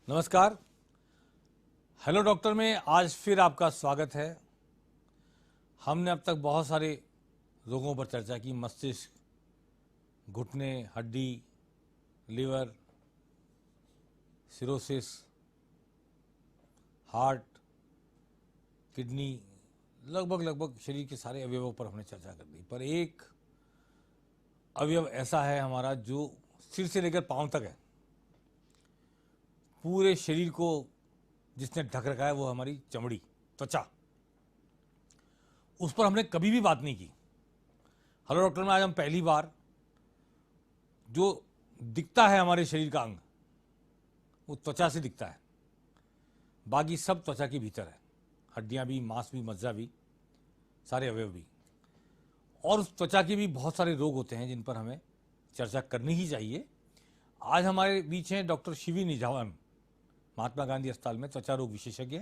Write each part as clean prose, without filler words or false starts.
नमस्कार। Hello doctor में आज फिर आपका स्वागत है। हमने अब तक बहुत सारे रोगों पर चर्चा की, मस्तिष्क, घुटने, हड्डी, लिवर, सिरोसिस, हार्ट, किडनी, लगभग शरीर के सारे अवयवों पर हमने चर्चा कर दी। पर एक अवयव ऐसा है हमारा जो सिर से लेकर पांव तक है, पूरे शरीर को जिसने ढक रखा है, वो हमारी चमड़ी, त्वचा। उस पर हमने कभी भी बात नहीं की। हेलो डॉक्टर में आज हम पहली बार जो दिखता है हमारे शरीर का अंग, वो त्वचा से दिखता है। बाकी सब त्वचा के भीतर है, हड्डियां भी, मांस भी, मज्जा भी, सारे अवयव भी। और उस त्वचा के भी बहुत सारे रोग होते हैं जिन पर हमें चर्चा करनी ही चाहिए। आज हमारे बीच हैं डॉक्टर शिवी निझावन, महात्मा गांधी अस्पताल में त्वचा रोग विशेषज्ञ।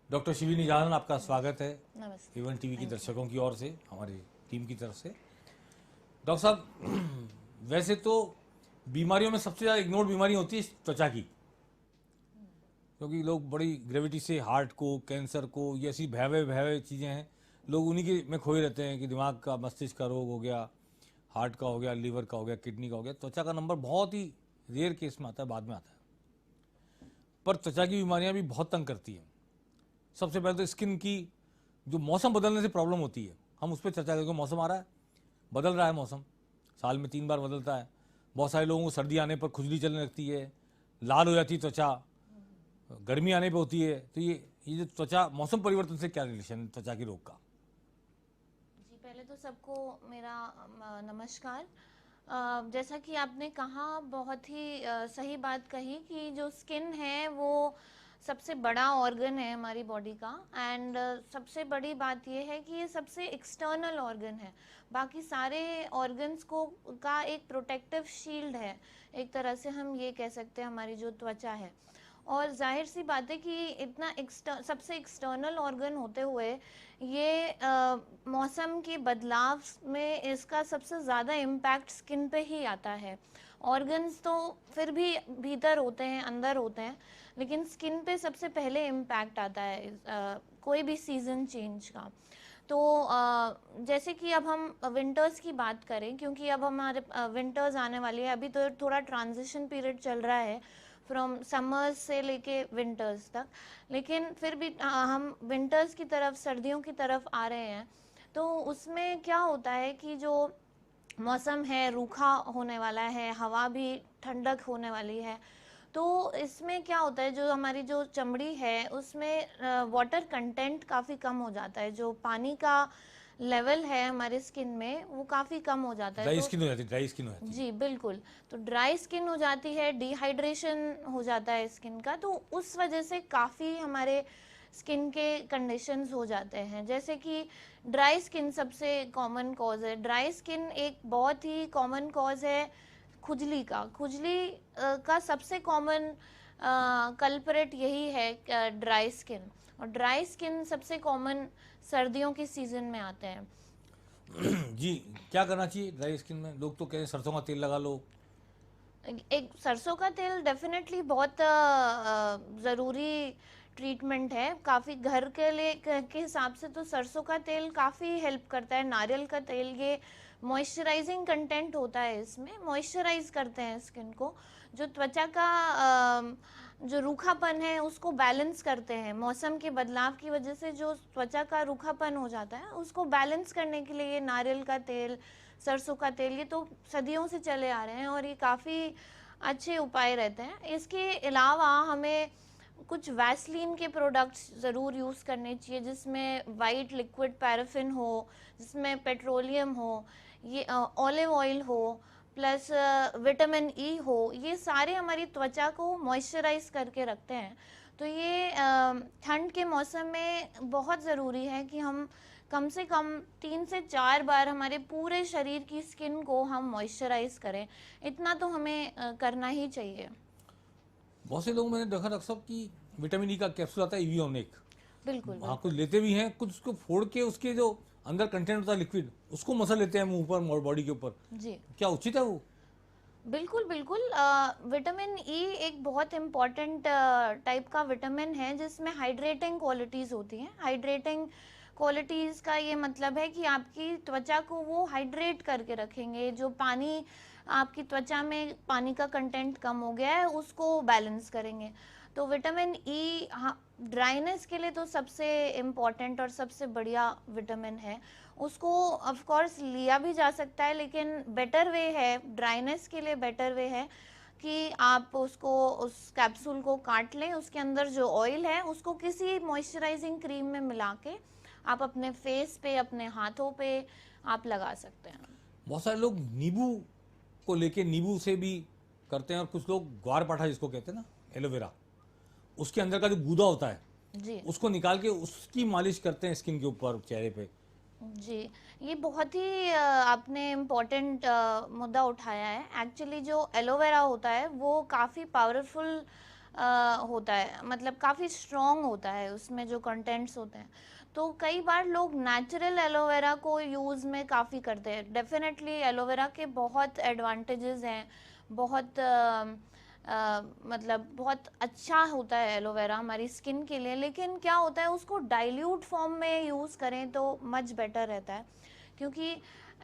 डॉक्टर शिवी निझावन, आपका स्वागत है इवन टीवी के दर्शकों की ओर से, हमारी टीम की तरफ से। डॉक्टर साहब, वैसे तो बीमारियों में सबसे ज़्यादा इग्नोर्ड बीमारी होती है त्वचा की, क्योंकि लोग बड़ी ग्रेविटी से हार्ट को, कैंसर को, ये ऐसी भयावह चीज़ें हैं, लोग उन्हीं के में खोए रहते हैं कि दिमाग का, मस्तिष्क का रोग हो गया, हार्ट का हो गया, लीवर का हो गया, किडनी का हो गया। त्वचा का नंबर बहुत ही रेयर केस में आता है, बाद में आता है। पर त्वचा की बीमारियां भी बहुत तंग करती हैं। सबसे पहले तो स्किन की जो मौसम बदलने से प्रॉब्लम होती है, हम उस पर चर्चा करेंगे। मौसम आ रहा है, बदल रहा है मौसम, साल में 3 बार बदलता है। बहुत सारे लोगों को सर्दी आने पर खुजली चलने लगती है, लाल हो जाती है त्वचा, गर्मी आने पर होती है। तो ये जो त्वचा, मौसम परिवर्तन से क्या रिलेशन है त्वचा के रोग का? जी, पहले तो सबको मेरा नमस्कार। जैसा कि आपने कहा, बहुत ही सही बात कही कि जो स्किन है वो सबसे बड़ा ऑर्गन है हमारी बॉडी का। एंड सबसे बड़ी बात ये है कि ये सबसे एक्सटर्नल ऑर्गन है। बाकी सारे ऑर्गन्स को का एक प्रोटेक्टिव शील्ड है, एक तरह से हम ये कह सकते हैं, हमारी जो त्वचा है। और जाहिर सी बात है कि इतना सबसे एक्सटर्नल ऑर्गन होते हुए ये मौसम के बदलाव में इसका सबसे ज़्यादा इम्पैक्ट स्किन पे ही आता है। ऑर्गन्स तो फिर भी भीतर होते हैं, अंदर होते हैं, लेकिन स्किन पे सबसे पहले इम्पैक्ट आता है कोई भी सीज़न चेंज का। तो जैसे कि अब हम विंटर्स की बात करें, क्योंकि अब हमारे विंटर्स आने वाली है। अभी तो थोड़ा ट्रांजिशन पीरियड चल रहा है फ्रॉम समर्स से लेके विंटर्स तक, लेकिन फिर भी हम विंटर्स की तरफ, सर्दियों की तरफ आ रहे हैं। तो उसमें क्या होता है कि जो मौसम है रूखा होने वाला है, हवा भी ठंडक होने वाली है। तो इसमें क्या होता है, जो हमारी जो चमड़ी है उसमें वाटर कंटेंट काफ़ी कम हो जाता है। जो पानी का लेवल है हमारे स्किन में वो काफ़ी कम हो जाता है। ड्राई तो स्किन हो जाती है, ड्राई स्किन हो जाती है। जी बिल्कुल, तो ड्राई स्किन हो जाती है, डिहाइड्रेशन हो जाता है स्किन का। तो उस वजह से काफ़ी हमारे स्किन के कंडीशंस हो जाते हैं। जैसे कि ड्राई स्किन सबसे कॉमन कॉज है। ड्राई स्किन एक बहुत ही कॉमन कॉज है खुजली का। खुजली का सबसे कॉमन कल्परेट यही है, ड्राई स्किन। और ड्राई स्किन सबसे कॉमन सर्दियों के सीजन में आते हैं। जी, क्या करना चाहिए ड्राई स्किन में? लोग तो कहते हैं सरसों का तेल लगा लो। एक सरसों का तेल डेफिनेटली बहुत ज़रूरी ट्रीटमेंट है। काफ़ी घर के लिए के हिसाब से तो सरसों का तेल काफ़ी हेल्प करता है। नारियल का तेल, ये मॉइस्चराइजिंग कंटेंट होता है, इसमें मॉइस्चराइज करते हैं स्किन को। जो त्वचा का जो रूखापन है उसको बैलेंस करते हैं। मौसम के बदलाव की वजह से जो त्वचा का रूखापन हो जाता है उसको बैलेंस करने के लिए ये नारियल का तेल, सरसों का तेल, ये तो सदियों से चले आ रहे हैं और ये काफ़ी अच्छे उपाय रहते हैं। इसके अलावा हमें कुछ वैसलीन के प्रोडक्ट्स ज़रूर यूज़ करने चाहिए, जिसमें वाइट लिक्विड पैराफिन हो, जिसमें पेट्रोलियम हो, ये ऑलिव ऑयल हो, प्लस विटामिन ई हो। ये सारे हमारी त्वचा को मॉइस्चराइज करके रखते हैं। तो ये ठंड के मौसम में बहुत ज़रूरी है कि हम कम से कम 3 से 4 बार हमारे पूरे शरीर की स्किन को हम मॉइस्चराइज करें। इतना तो हमें करना ही चाहिए। बहुत से लोग मैंने देखा डॉक्टर साहब कि विटामिन ई का कैप्सूल आता है, ईवीओनिक। बिल्कुल हाँ, कुछ बिल्कुल। लेते भी हैं, कुछ उसको फोड़ के उसके जो अंदर कंटेंट होता है लिक्विड, उसको मसल लेते हैं मुंह पर, बॉडी के ऊपर। जी क्या उचित है वो? बिल्कुल बिल्कुल। विटामिन ई एक बहुत इम्पॉर्टेंट टाइप का विटामिन है जिसमें हाइड्रेटिंग क्वालिटीज़ होती हैं। हाइड्रेटिंग क्वालिटीज़ का ये मतलब है कि आपकी त्वचा को वो हाइड्रेट करके रखेंगे। जो पानी आपकी त्वचा में पानी का कंटेंट कम हो गया है उसको बैलेंस करेंगे। तो विटामिन ई ड्राइनेस के लिए तो सबसे इम्पॉर्टेंट और सबसे बढ़िया विटामिन है। उसको ऑफ कोर्स लिया भी जा सकता है, लेकिन बेटर वे है ड्राइनेस के लिए, बेटर वे है कि आप उसको उस कैप्सूल को काट लें, उसके अंदर जो ऑयल है उसको किसी मॉइस्चराइजिंग क्रीम में मिला के आप अपने फेस पे, अपने हाथों पे आप लगा सकते हैं। बहुत सारे लोग नींबू को लेके नींबू से भी करते हैं, और कुछ लोग ग्वार पाठा जिसको कहते हैं ना, एलोवेरा, उसके अंदर का जो गूदा होता है जी उसको निकाल के उसकी मालिश करते हैं स्किन के ऊपर, चेहरे पे। जी, ये बहुत ही आपने इम्पोर्टेंट मुद्दा उठाया है। एक्चुअली जो एलोवेरा होता है वो काफ़ी पावरफुल होता है, मतलब काफ़ी स्ट्रॉन्ग होता है उसमें जो कंटेंट्स होते हैं। तो कई बार लोग नेचुरल एलोवेरा को यूज़ में काफ़ी करते हैं। डेफिनेटली एलोवेरा के बहुत एडवांटेजेस हैं, बहुत मतलब बहुत अच्छा होता है एलोवेरा हमारी स्किन के लिए। लेकिन क्या होता है, उसको डाइल्यूट फॉर्म में यूज़ करें तो मच बेटर रहता है, क्योंकि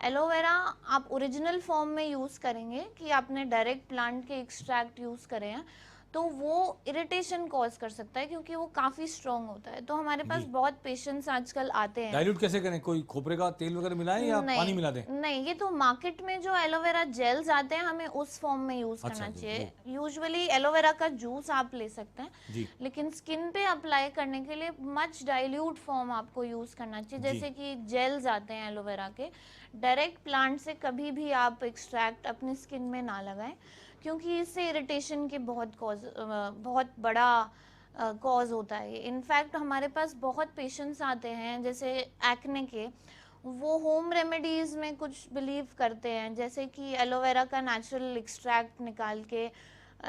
एलोवेरा आप ओरिजिनल फॉर्म में यूज़ करेंगे कि आपने डायरेक्ट प्लांट के एक्सट्रैक्ट यूज़ करे हैं तो वो इरिटेशन कॉज कर सकता है, क्योंकि वो काफ़ी स्ट्रॉन्ग होता है। तो हमारे पास जी, बहुत पेशेंट्स आजकल आते हैं। डाइल्यूट कैसे करें? कोई खोपरे का तेल वगैरह मिलाएं या पानी नहीं मिला दें? नहीं, ये तो मार्केट में जो एलोवेरा जेल्स आते हैं हमें उस फॉर्म में यूज अच्छा करना जी, चाहिए। वो यूजुअली एलोवेरा का जूस आप ले सकते हैं, जी लेकिन स्किन पे अप्लाई करने के लिए मच डाइल्यूट फॉर्म आपको यूज करना चाहिए। जी जैसे कि जेल्स आते हैं एलोवेरा के, डायरेक्ट प्लांट से कभी भी आप एक्सट्रैक्ट अपनी स्किन में ना लगाएं, क्योंकि इससे इरिटेशन के बहुत बड़ा कॉज होता है। इनफैक्ट हमारे पास बहुत पेशेंट्स आते हैं जैसे एक्ने के, वो होम रेमेडीज़ में कुछ बिलीव करते हैं, जैसे कि एलोवेरा का नेचुरल एक्सट्रैक्ट निकाल के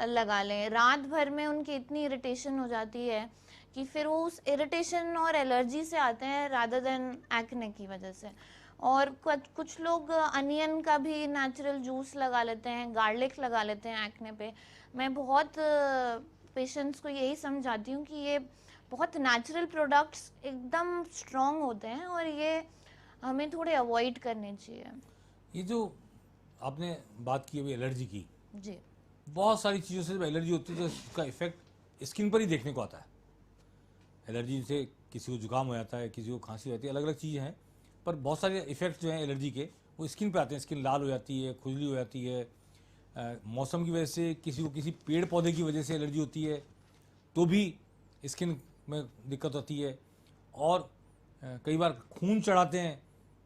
लगा लें। रात भर में उनकी इतनी इरिटेशन हो जाती है कि फिर वो उस इरिटेशन और एलर्जी से आते हैं रादर देन एक्ने की वजह से। और कुछ लोग अनियन का भी नेचुरल जूस लगा लेते हैं, गार्लिक लगा लेते हैं एक्ने पे। मैं बहुत पेशेंट्स को यही समझाती हूँ कि ये बहुत नेचुरल प्रोडक्ट्स एकदम स्ट्रॉन्ग होते हैं और ये हमें थोड़े अवॉइड करने चाहिए। ये जो आपने बात की अभी एलर्जी की, जी बहुत सारी चीज़ों से जब एलर्जी होती है तो उसका इफेक्ट स्किन पर ही देखने को आता है। एलर्जी से किसी को जुकाम हो जाता है, किसी को खांसी हो जाती है, अलग अलग चीज़ें हैं, पर बहुत सारे इफेक्ट जो हैं एलर्जी के वो स्किन पे आते हैं। स्किन लाल हो जाती है, खुजली हो जाती है, मौसम की वजह से, किसी को किसी पेड़ पौधे की वजह से एलर्जी होती है तो भी स्किन में दिक्कत होती है। और कई बार खून चढ़ाते हैं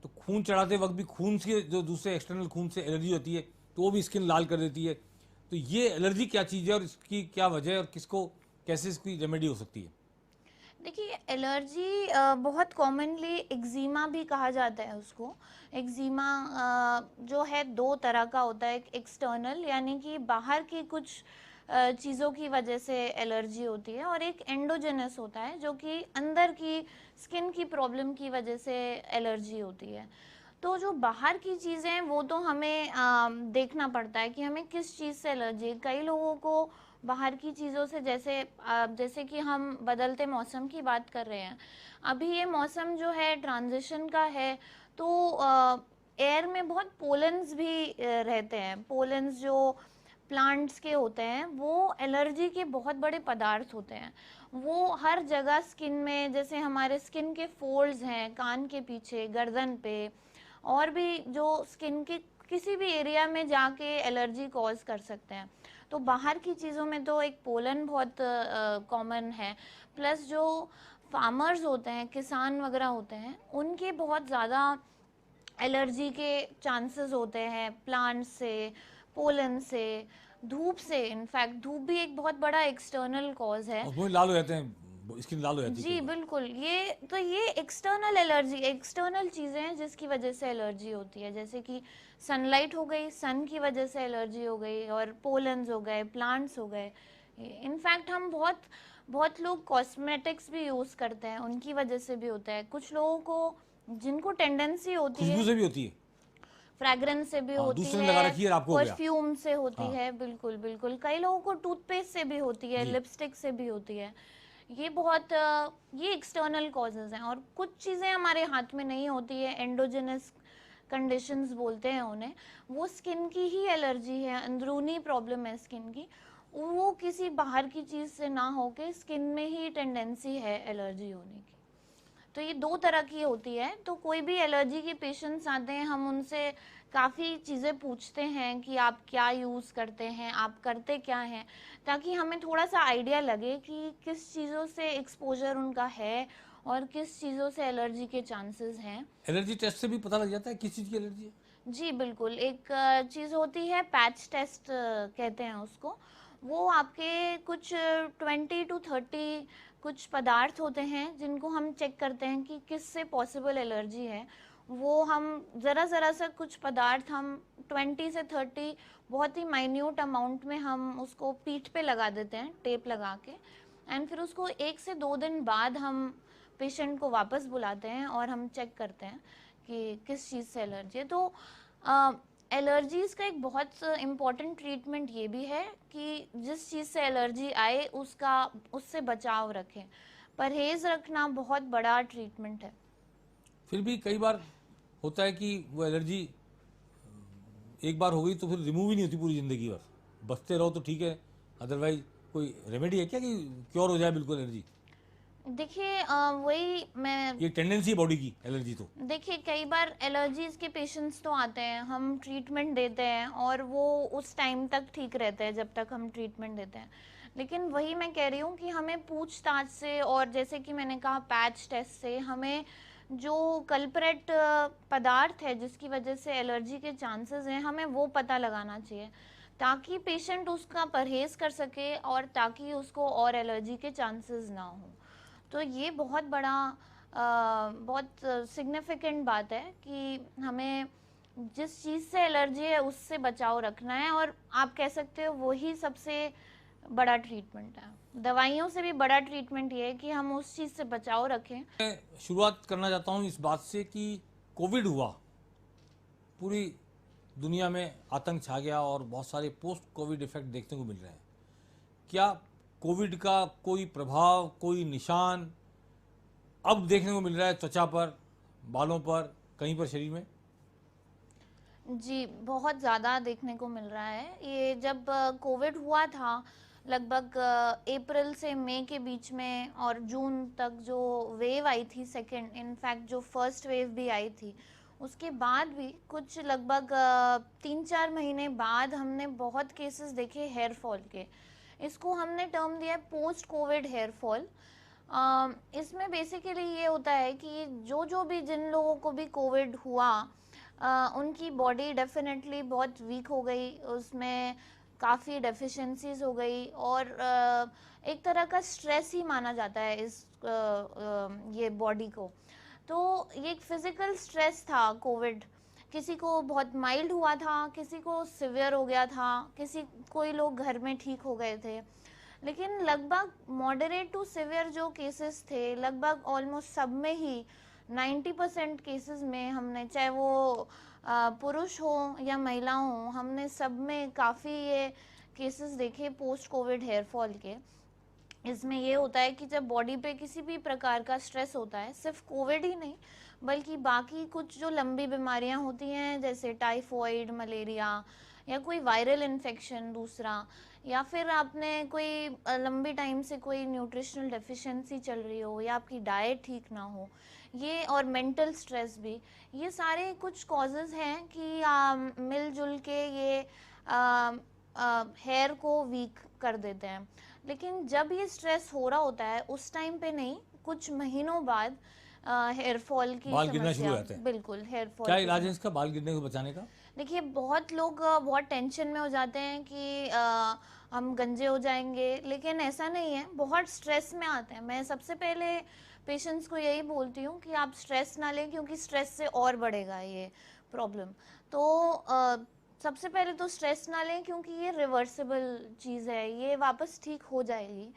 तो खून चढ़ाते वक्त भी खून से, जो दूसरे एक्सटर्नल खून से एलर्जी होती है तो वो भी स्किन लाल कर देती है। तो ये एलर्जी क्या चीज़ है और इसकी क्या वजह है और किसको कैसे इसकी रेमेडी हो सकती है? देखिए, एलर्जी बहुत कॉमनली एक्जिमा भी कहा जाता है उसको। एक्जिमा जो है दो तरह का होता है, एक एक्सटर्नल यानी कि बाहर की कुछ चीज़ों की वजह से एलर्जी होती है, और एक एंडोजेनस होता है जो कि अंदर की स्किन की प्रॉब्लम की वजह से एलर्जी होती है। तो जो बाहर की चीज़ें हैं वो तो हमें देखना पड़ता है कि हमें किस चीज़ से एलर्जी है। कई लोगों को बाहर की चीज़ों से, जैसे कि हम बदलते मौसम की बात कर रहे हैं, अभी ये मौसम जो है ट्रांजिशन का है, तो एयर में बहुत पोलन्स भी रहते हैं। पोलन्स जो प्लांट्स के होते हैं वो एलर्जी के बहुत बड़े पदार्थ होते हैं। वो हर जगह स्किन में, जैसे हमारे स्किन के फोल्ड्स हैं कान के पीछे, गर्दन पे, और भी जो स्किन के किसी भी एरिया में जाके एलर्जी कॉज कर सकते हैं। तो बाहर की चीज़ों में तो एक पोलन बहुत कॉमन है। प्लस जो फार्मर्स होते हैं, किसान वगैरह होते हैं, उनके बहुत ज़्यादा एलर्जी के चांसेस होते हैं प्लांट से, पोलन से, धूप से। इनफैक्ट धूप भी एक बहुत बड़ा एक्सटर्नल कॉज है। और वो लाल हो जाते हैं, स्किन लाल हो जाती है जी कई बार। बिल्कुल, ये एक्सटर्नल एलर्जी, एक्सटर्नल चीज़ें हैं जिसकी वजह से एलर्जी होती है। जैसे कि सनलाइट हो गई, सन की वजह से एलर्जी हो गई, और पोलन्स हो गए, प्लांट्स हो गए। इनफैक्ट हम बहुत बहुत लोग कॉस्मेटिक्स भी यूज़ करते हैं, उनकी वजह से भी होता है। कुछ लोगों को जिनको टेंडेंसी होती खुशबू है, से भी होती है। फ्रैग्रेंस से भी हाँ, होती दूसरे ने लगा है, रखी है और आपको हो गया। परफ्यूम से होती हाँ है, बिल्कुल बिल्कुल। कई लोगों को टूथपेस्ट से भी होती है, जी लिपस्टिक से भी होती है। ये बहुत ये एक्सटर्नल कॉजेज हैं, और कुछ चीज़ें हमारे हाथ में नहीं होती है, एंडोजेनस कंडीशंस बोलते हैं उन्हें। वो स्किन की ही एलर्जी है, अंदरूनी प्रॉब्लम है स्किन की, वो किसी बाहर की चीज़ से ना होके स्किन में ही टेंडेंसी है एलर्जी होने की। तो ये दो तरह की होती है। तो कोई भी एलर्जी के पेशेंट्स आते हैं, हम उनसे काफ़ी चीज़ें पूछते हैं कि आप क्या यूज़ करते हैं, आप करते क्या हैं, ताकि हमें थोड़ा सा आइडिया लगे कि किस चीज़ों से एक्सपोजर उनका है और किस चीज़ों से एलर्जी के चांसेस हैं। एलर्जी टेस्ट से भी पता लग जाता है किस चीज़ की एलर्जी है? जी बिल्कुल। एक चीज़ होती है पैच टेस्ट, कहते हैं उसको। वो आपके कुछ 20 to 30 कुछ पदार्थ होते हैं जिनको हम चेक करते हैं कि किससे पॉसिबल एलर्जी है। वो हम ज़रा सा कुछ पदार्थ हम 20 से 30 बहुत ही माइन्यूट अमाउंट में हम उसको पीठ पे लगा देते हैं, टेप लगा के। एंड फिर उसको 1 से 2 दिन बाद हम पेशेंट को वापस बुलाते हैं और हम चेक करते हैं कि किस चीज़ से एलर्जी है। तो एलर्जीज़ का एक बहुत इम्पॉर्टेंट ट्रीटमेंट ये भी है कि जिस चीज़ से एलर्जी आए उससे बचाव रखें। परहेज़ रखना बहुत बड़ा ट्रीटमेंट है। फिर भी कई बार होता है कि वो एलर्जी एक बार हो गई तो फिर रिमूव ही नहीं होती पूरी ज़िंदगी भर, बचते रहो तो ठीक है, अदरवाइज कोई रेमेडी है क्या कि क्योर हो जाए बिल्कुल एलर्जी? देखिए वही मैं ये टेंडेंसी है बॉडी की एलर्जी तो। देखिए कई बार एलर्जीज के पेशेंट्स तो आते हैं, हम ट्रीटमेंट देते हैं और वो उस टाइम तक ठीक रहते हैं जब तक हम ट्रीटमेंट देते हैं। लेकिन वही मैं कह रही हूँ कि हमें पूछताछ से, और जैसे कि मैंने कहा पैच टेस्ट से, हमें जो कल्परेट पदार्थ है जिसकी वजह से एलर्जी के चांसेस हैं, हमें वो पता लगाना चाहिए, ताकि पेशेंट उसका परहेज़ कर सके और ताकि उसको और एलर्जी के चांसेस ना हो। तो ये बहुत बड़ा बहुत सिग्निफिकेंट बात है कि हमें जिस चीज़ से एलर्जी है उससे बचाव रखना है, और आप कह सकते हो वही सबसे बड़ा ट्रीटमेंट है। दवाइयों से भी बड़ा ट्रीटमेंट ये है कि हम उस चीज़ से बचाव रखें। मैं शुरुआत करना चाहता हूँ इस बात से कि कोविड हुआ, पूरी दुनिया में आतंक छा गया और बहुत सारे पोस्ट कोविड इफेक्ट देखने को मिल रहे हैं। क्या कोविड का कोई प्रभाव, कोई निशान अब देखने को मिल रहा है त्वचा पर, बालों पर, कहीं पर शरीर में? जी बहुत ज़्यादा देखने को मिल रहा है। ये जब कोविड हुआ था लगभग अप्रैल से मई के बीच में और जून तक, जो वेव आई थी सेकंड, इनफैक्ट जो फर्स्ट वेव भी आई थी, उसके बाद भी कुछ लगभग 3-4 महीने बाद हमने बहुत केसेस देखे हेयर फॉल के। इसको हमने टर्म दिया है पोस्ट कोविड हेयर फॉल। इसमें बेसिकली ये होता है कि जो भी जिन लोगों को भी कोविड हुआ, उनकी बॉडी डेफिनेटली बहुत वीक हो गई, उसमें काफ़ी डेफिशिएंसीज हो गई, और एक तरह का स्ट्रेस ही माना जाता है इस ये बॉडी को। तो ये एक फिज़िकल स्ट्रेस था कोविड। किसी को बहुत माइल्ड हुआ था, किसी को सिवियर हो गया था, कोई लोग घर में ठीक हो गए थे। लेकिन लगभग मॉडरेट टू सिवियर जो केसेस थे, लगभग ऑलमोस्ट सब में ही 90% केसेस में हमने, चाहे वो पुरुष हो या महिला हो, हमने सब में काफ़ी ये केसेस देखे पोस्ट कोविड हेयर फॉल के। इसमें ये होता है कि जब बॉडी पे किसी भी प्रकार का स्ट्रेस होता है, सिर्फ कोविड ही नहीं बल्कि बाकी कुछ जो लंबी बीमारियां होती हैं जैसे टाइफॉइड, मलेरिया, या कोई वायरल इन्फेक्शन दूसरा, या फिर आपने कोई लंबी टाइम से कोई न्यूट्रिशनल डेफिशिएंसी चल रही हो, या आपकी डाइट ठीक ना हो, ये, और मेंटल स्ट्रेस भी, ये सारे कुछ कॉजेज़ हैं कि मिलजुल के ये हेयर को वीक कर देते हैं। लेकिन जब ये स्ट्रेस हो रहा होता है उस टाइम पे नहीं, कुछ महीनों बाद हेयर फॉल की बाल गिरना शुरू हो समस्या, जाते हैं? बिल्कुल हेयर फॉल क्या की इलाज है इसका, बाल गिरने को बचाने का? देखिए बहुत लोग बहुत टेंशन में हो जाते हैं कि हम गंजे हो जाएंगे, लेकिन ऐसा नहीं है, बहुत स्ट्रेस में आते हैं। मैं सबसे पहले पेशेंट्स को यही बोलती हूँ कि आप स्ट्रेस ना लें, क्योंकि स्ट्रेस से और बढ़ेगा ये प्रॉब्लम। तो सबसे पहले तो स्ट्रेस ना लें, क्योंकि ये रिवर्सिबल चीज़ है, ये वापस ठीक हो जाएगी।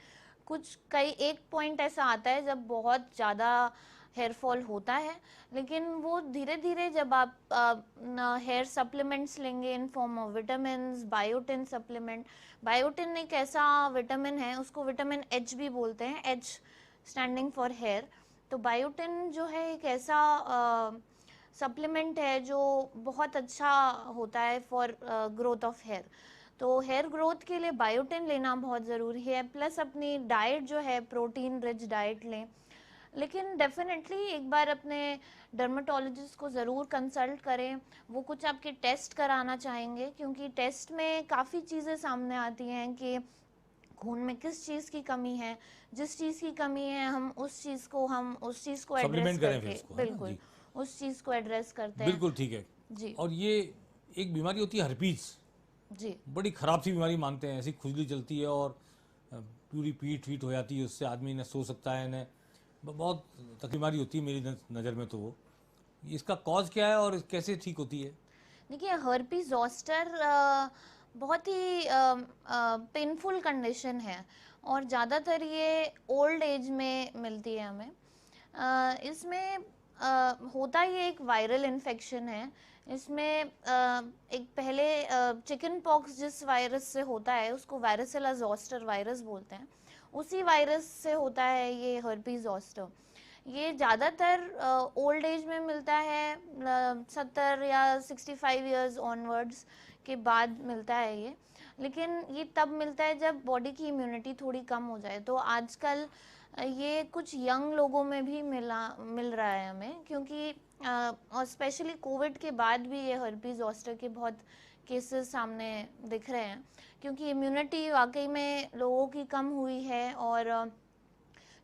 एक पॉइंट ऐसा आता है जब बहुत ज़्यादा हेयर फॉल होता है, लेकिन वो धीरे धीरे जब आप हेयर सप्लीमेंट्स लेंगे in form of vitamin, biotin supplement. Biotin एक ऐसा विटामिन है, उसको विटामिन एच भी बोलते हैं, एच स्टैंडिंग फॉर हेयर। तो बायोटिन जो है एक ऐसा सप्लीमेंट है जो बहुत अच्छा होता है फॉर ग्रोथ ऑफ हेयर। तो हेयर ग्रोथ के लिए बायोटिन लेना बहुत ज़रूरी है, प्लस अपनी डाइट जो है प्रोटीन रिच डाइट लें। लेकिन डेफिनेटली एक बार अपने डर्मेटोलॉजिस्ट को ज़रूर कंसल्ट करें। वो कुछ आपके टेस्ट कराना चाहेंगे, क्योंकि टेस्ट में काफ़ी चीज़ें सामने आती हैं कि खून में किस चीज़ की कमी है, जिस चीज़ की कमी है हम उस चीज़ को एड्रेस सप्लीमेंट करें फिर करके उसको, है ना बिल्कुल जी। उस चीज़ को एड्रेस करते हैं। बिल्कुल ठीक है। जी और ये एक बीमारी होती है हर्पीज, जी बड़ी ख़राब सी बीमारी मानते हैं, ऐसी खुजली चलती है और पूरी पीठ वीठ हो जाती है, उससे आदमी न सो सकता है न, बहुत तकलीफ बीमारी होती है मेरी नज़र में। तो वो इसका कॉज क्या है और कैसे ठीक होती है? देखिए, हर्पीज जोस्टर बहुत ही पेनफुल कंडीशन है और ज़्यादातर ये ओल्ड एज में मिलती है हमें। इसमें होता ये एक वायरल इन्फेक्शन है। इसमें एक पहले चिकन पॉक्स जिस वायरस से होता है उसको वायरसेला जोस्टर वायरस बोलते हैं, उसी वायरस से होता है ये हर्पीज जोस्टर। ये ज़्यादातर ओल्ड एज में मिलता है, 70 या 65 इयर्स ऑनवर्ड्स के बाद मिलता है ये। लेकिन ये तब मिलता है जब बॉडी की इम्यूनिटी थोड़ी कम हो जाए। तो आजकल ये कुछ यंग लोगों में भी मिल रहा है हमें, क्योंकि और स्पेशली कोविड के बाद भी ये हर्पीज जोस्टर के बहुत केसेस सामने दिख रहे हैं, क्योंकि इम्यूनिटी वाकई में लोगों की कम हुई है। और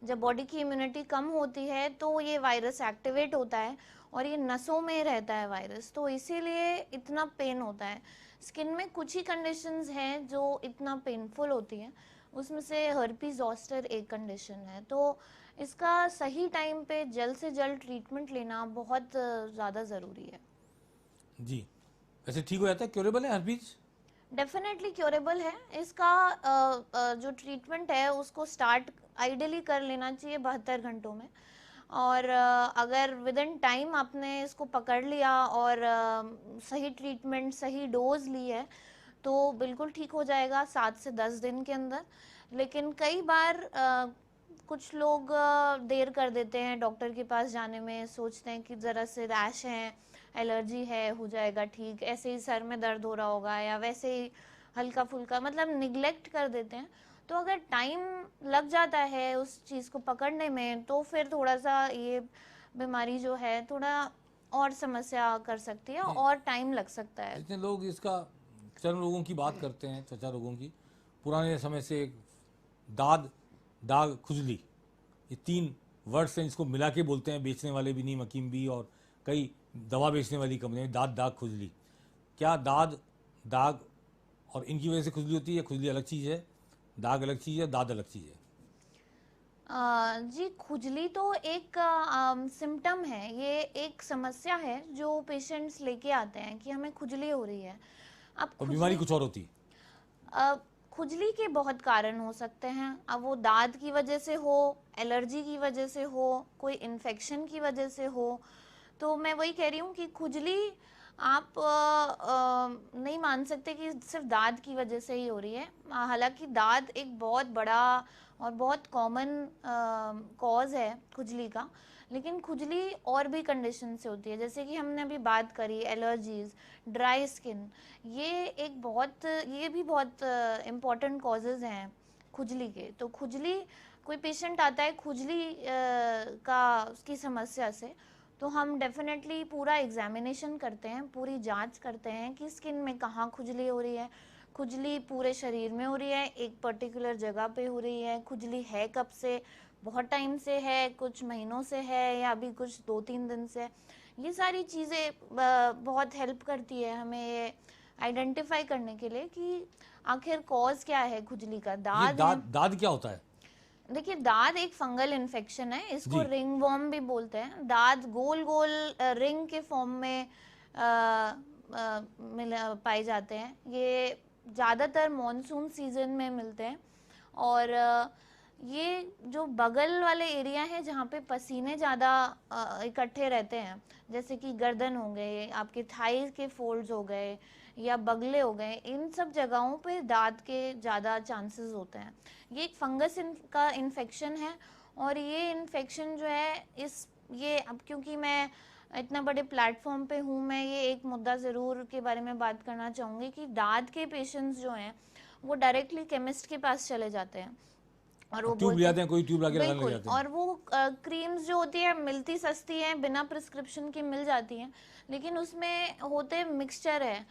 जब बॉडी की इम्यूनिटी कम होती है तो ये वायरस एक्टिवेट होता है और ये नसों में रहता है वायरस, तो इसीलिए इतना पेन होता है। स्किन में कुछ ही कंडीशंस हैं जो इतना पेनफुल होती हैं, उसमें से हर्पीज जोस्टर एक कंडीशन है। तो इसका सही टाइम पे जल्द से जल्द ट्रीटमेंट लेना बहुत ज़्यादा ज़रूरी है। जी, वैसे ठीक हो जाता है, क्योरेबल है हर्पीज? डेफिनेटली क्योरेबल है। इसका जो ट्रीटमेंट है उसको स्टार्ट आइडियली कर लेना चाहिए 72 घंटों में। और अगर विद इन टाइम आपने इसको पकड़ लिया और सही ट्रीटमेंट सही डोज ली है तो बिल्कुल ठीक हो जाएगा 7 से 10 दिन के अंदर। लेकिन कई बार कुछ लोग देर कर देते हैं डॉक्टर के पास जाने में, सोचते हैं कि ज़रा से रैश है, एलर्जी है, हो जाएगा ठीक, ऐसे ही सर में दर्द हो रहा होगा या वैसे ही हल्का फुल्का, मतलब निगलेक्ट कर देते हैं। तो अगर टाइम लग जाता है उस चीज़ को पकड़ने में तो फिर थोड़ा सा ये बीमारी जो है थोड़ा और समस्या कर सकती है और टाइम लग सकता है। जितने लोग इसका चर्म रोगों की बात करते हैं, त्वचा रोगों की, पुराने समय से दाद, दाग, खुजली, ये 3 वर्ड्स हैं, इसको मिला के बोलते हैं बेचने वाले भी, नीम हकीम भी और कई दवा बेचने वाली कंपनियां। दाद, दाग, खुजली, क्या दाद, दाग और इनकी वजह से खुजली होती है? खुजली अलग चीज़ है, दाग अलग चीज़ है, दाद अलग चीज़ है। जी, खुजली तो एक सिम्टम है, ये एक समस्या है जो पेशेंट्स लेके आते हैं कि हमें खुजली हो रही है। अब और बीमारी खुजली कुछ और होती है। खुजली के बहुत कारण हो सकते हैं। अब वो दाद की वजह से हो, एलर्जी की वजह से हो, कोई इन्फेक्शन की वजह से हो। तो मैं वही कह रही हूँ कि खुजली आप नहीं मान सकते कि सिर्फ दाद की वजह से ही हो रही है। हालांकि दाद एक बहुत बड़ा और बहुत कॉमन कॉज है खुजली का, लेकिन खुजली और भी कंडीशन से होती है, जैसे कि हमने अभी बात करी एलर्जीज, ड्राई स्किन, ये भी बहुत इम्पोर्टेंट कॉजेज़ हैं खुजली के। तो खुजली, कोई पेशेंट आता है खुजली का उसकी समस्या से, तो हम डेफिनेटली पूरा एग्जामिनेशन करते हैं, पूरी जांच करते हैं कि स्किन में कहाँ खुजली हो रही है, खुजली पूरे शरीर में हो रही है, एक पर्टिकुलर जगह पे हो रही है, खुजली है कब से, बहुत टाइम से है, कुछ महीनों से है या अभी कुछ 2-3 दिन से। ये सारी चीज़ें बहुत हेल्प करती है हमें ये आइडेंटिफाई करने के लिए कि आखिर कॉज क्या है खुजली का। ये दाद है। दाद क्या होता है? देखिए, दाद एक फंगल इन्फेक्शन है, इसको जी। रिंग वर्म भी बोलते हैं। दाद गोल गोल रिंग के फॉर्म में पाए जाते हैं। ये ज़्यादातर मॉनसून सीजन में मिलते हैं और ये जो बगल वाले एरिया है जहाँ पे पसीने ज़्यादा इकट्ठे रहते हैं, जैसे कि गर्दन हो गए, आपके थाई के फोल्ड्स हो गए या बगले हो गए, इन सब जगहों पे दाद के ज़्यादा चांसेस होते हैं। ये एक फंगस का इन्फेक्शन है और ये इन्फेक्शन जो है ये अब क्योंकि मैं इतना बड़े प्लेटफॉर्म पे हूँ, मैं ये एक मुद्दा ज़रूर के बारे में बात करना चाहूँगी कि दाद के पेशेंट्स जो हैं वो डायरेक्टली केमिस्ट के पास चले जाते हैं और वो ट्यूब ले जाते हैं, कोई ट्यूब लगा के लगाने लग बिल्कुल, जाते हैं। और वो क्रीम्स जो होती है मिलती सस्ती हैं, बिना प्रिस्क्रिप्शन की मिल जाती हैं, लेकिन उसमें होते मिक्सचर है।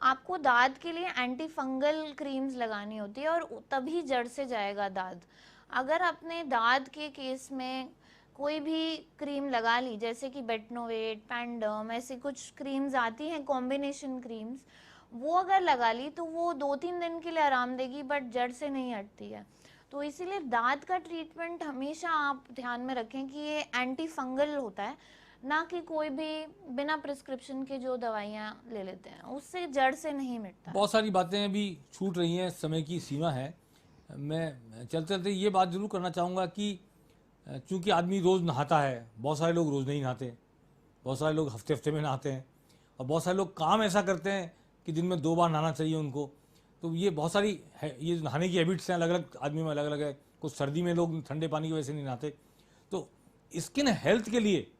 आपको दाद के लिए एंटी फंगल क्रीम्स लगानी होती है और तभी जड़ से जाएगा दाद। अगर आपने दाद के केस में कोई भी क्रीम लगा ली, जैसे कि बेटनोवेट, पैंडम, ऐसी कुछ क्रीम्स आती हैं कॉम्बिनेशन क्रीम्स, वो अगर लगा ली तो वो 2-3 दिन के लिए आराम देगी, बट जड़ से नहीं हटती है। तो इसीलिए दांत का ट्रीटमेंट हमेशा आप ध्यान में रखें कि ये एंटी फंगल होता है, ना कि कोई भी बिना प्रिस्क्रिप्शन के जो दवाइयाँ ले लेते हैं, उससे जड़ से नहीं मिटता। बहुत सारी बातें अभी छूट रही हैं, समय की सीमा है। मैं चलते चलते ये बात जरूर करना चाहूँगा कि चूँकि आदमी रोज़ नहाता है, बहुत सारे लोग रोज़ नहीं नहाते, बहुत सारे लोग हफ्ते हफ्ते में नहाते हैं, और बहुत सारे लोग काम ऐसा करते हैं कि दिन में 2 बार नहाना चाहिए उनको। तो ये बहुत सारी है, ये नहाने की हैबिट्स हैं, अलग अलग आदमी में अलग अलग है। कुछ सर्दी में लोग ठंडे पानी की वजह से नहीं नहाते। तो स्किन हेल्थ के लिए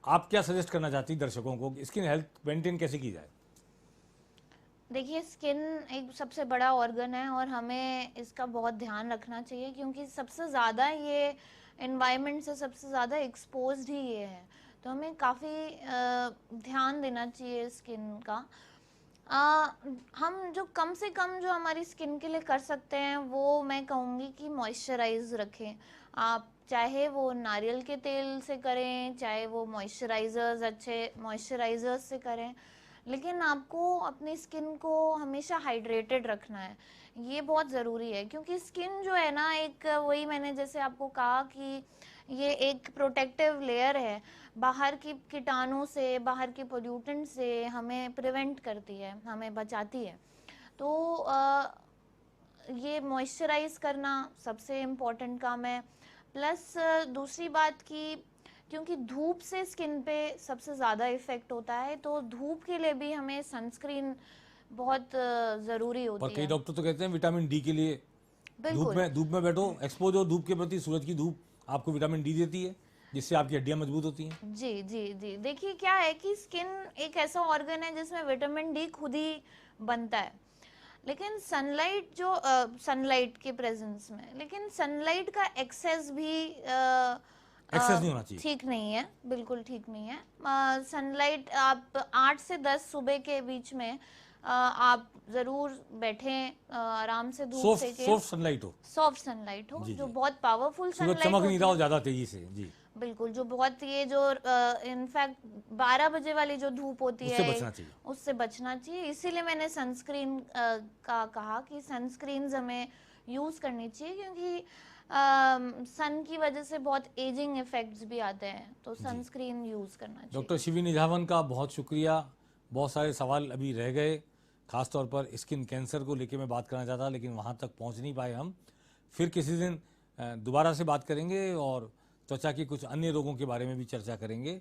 आप क्या सजेस्ट करना चाहती हैं दर्शकों को, स्किन हेल्थ मेंटेन कैसे की जाए? देखिए, स्किन एक सबसे बड़ा ऑर्गन है और हमें इसका बहुत ध्यान रखना चाहिए, क्योंकि सबसे ज़्यादा ये एनवायरनमेंट से सबसे ज़्यादा एक्सपोज्ड ही ये है। तो हमें काफ़ी ध्यान देना चाहिए स्किन का। हम जो कम से कम जो हमारी स्किन के लिए कर सकते हैं, वो मैं कहूँगी कि मॉइस्चराइज रखें आप, चाहे वो नारियल के तेल से करें, चाहे वो मॉइस्चराइजर्स, अच्छे मॉइस्चराइजर्स से करें, लेकिन आपको अपनी स्किन को हमेशा हाइड्रेटेड रखना है। ये बहुत ज़रूरी है, क्योंकि स्किन जो है ना, एक वही मैंने जैसे आपको कहा कि ये एक प्रोटेक्टिव लेयर है, बाहर की कीटाणु से, बाहर के पोल्यूटेंट से हमें प्रिवेंट करती है, हमें बचाती है। तो ये मॉइस्चराइज करना सबसे इम्पोर्टेंट काम है। प्लस दूसरी बात कि क्योंकि धूप से स्किन पे सबसे ज़्यादा इफेक्ट होता है, तो धूप के लिए भी हमें सनस्क्रीन बहुत ज़रूरी और होती कई है। डॉक्टर तो कहते हैं विटामिन डी के लिए बिल्कुल। धूप में बैठो, एक्सपोज हो धूप के प्रति, सूरज की धूप आपको विटामिन डी देती है, जिससे आपकी हड्डियां मजबूत होती हैं। जी जी जी, देखिए क्या है कि स्किन एक ऐसा ऑर्गन है जिसमें विटामिन डी खुद ही बनता है, लेकिन सनलाइट जो सनलाइट के प्रेजेंस में, लेकिन सनलाइट का एक्सेस भी एक्सेस नहीं होना चाहिए। ठीक नहीं है, बिल्कुल ठीक नहीं है। सनलाइट आप 8 से 10 सुबह के बीच में आप जरूर बैठें, आराम से धूप सॉफ्ट सेकें, सनलाइट हो, सॉफ्ट सनलाइट हो, जी, जो जी। बहुत पावरफुल सूरज सनलाइट चमक नहीं होती रहा हो है। ज्यादा तेजी से, जी, बिल्कुल, जो बहुत ये जो इनफैक्ट 12 बजे वाली जो धूप होती उससे है, बचना चाहिए। उससे बचना चाहिए। इसीलिए मैंने सनस्क्रीन का कहा कि सनस्क्रीन्स हमें यूज़ करनी चाहिए, क्योंकि सन की वजह से बहुत एजिंग इफेक्ट्स भी आते हैं, तो सनस्क्रीन यूज़ करना चाहिए। डॉक्टर शिवी निझावन का बहुत शुक्रिया। बहुत सारे सवाल अभी रह गए, खासतौर पर स्किन कैंसर को लेके मैं बात करना चाहता, लेकिन वहाँ तक पहुँच नहीं पाए हम। फिर किसी दिन दोबारा से बात करेंगे और त्वचा के कुछ अन्य रोगों के बारे में भी चर्चा करेंगे।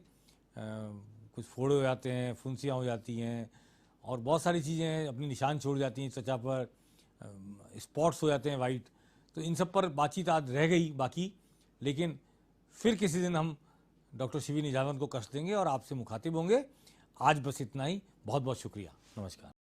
कुछ फोड़े हो जाते हैं, फुंसियाँ हो जाती हैं, और बहुत सारी चीज़ें अपनी निशान छोड़ जाती हैं त्वचा पर, स्पॉट्स हो जाते हैं वाइट। तो इन सब पर बातचीत आज रह गई बाकी, लेकिन फिर किसी दिन हम डॉक्टर शिवी निझावन को कष्ट देंगे और आपसे मुखातिब होंगे। आज बस इतना ही। बहुत बहुत शुक्रिया। नमस्कार।